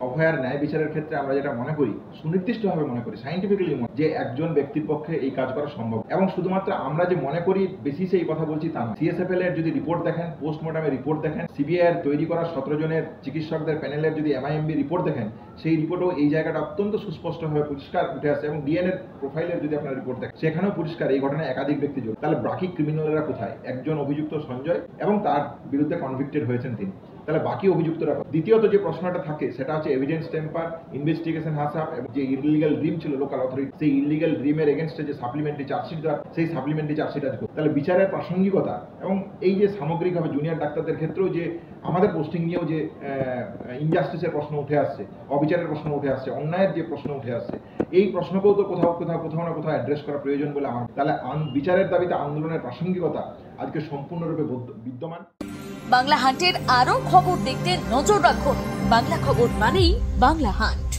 অভয়ার ন্যায় বিচারের ক্ষেত্রে আমরা যেটা মনে করি, সুনির্দিষ্টভাবে মনে করি, সাইন্টিফিক্যালি যে একজন ব্যক্তির পক্ষে এই কাজ করা সম্ভব, এবং শুধুমাত্র আমরা যে মনে করি বেসিসে এই কথা বলছি তা না। সিএসএফএল এর যদি রিপোর্ট দেখেন, পোস্টমর্টমের রিপোর্ট দেখেন, সিবিআই এর তৈরি করা 17 জনের চিকিৎসকদের প্যানেলের যদি এমআইএমবি রিপোর্ট দেখেন, সেই রিপোর্টেও এই জায়গাটা অত্যন্ত সুস্পষ্টভাবে পরিষ্কার উঠে আসে। এবং ডিএনএ প্রোফাইলের যদি আপনার রিপোর্ট দেখেন, সেখানেও পরিষ্কার এই ঘটনায় একাধিক ব্যক্তি জড়িত। তাহলে বাকি ক্রিমিনালরা কোথায়? একজন অভিযুক্ত সঞ্জয় এবং তার বিরুদ্ধে কনভিক্টেড হয়েছেন তিনি, তাহলে বাকি অভিযুক্তরা। দ্বিতীয়ত যে প্রশ্নটা থাকে সেটা হচ্ছে এভিডেন্স টেম্পার, ইনভেস্টিগেশন হাসাপ এবং যে ইলিগাল ড্রিম ছিল লোকাল অথরিটি, সেই ইলিগাল ড্রিমের এগেনস্টে যে সাপ্লিমেন্টারি চার্জশিট দেওয়া, সেই সাপ্লিমেন্টারি চার্জশিট আছে। তাহলে বিচারের প্রাসঙ্গিকতা এবং এই যে সামগ্রিকভাবে জুনিয়র ডাক্তারদের ক্ষেত্রেও যে আমাদের পোস্টিং নিয়েও যে ইনজাস্টিসের প্রশ্ন উঠে আসছে, অবিচারের প্রশ্ন উঠে আসছে, অন্যায়ের যে প্রশ্ন উঠে আসছে, এই প্রশ্নকেও তো কোথাও না কোথাও অ্যাড্রেস করা প্রয়োজন বলে আমার। তাহলে বিচারের দাবিতে আন্দোলনের প্রাসঙ্গিকতা আজকে সম্পূর্ণরূপে বিদ্যমান। বাংলা হান্টের আরো খবর দেখতে নজর রাখুন। বাংলা খবর মানেই বাংলা হান্ট।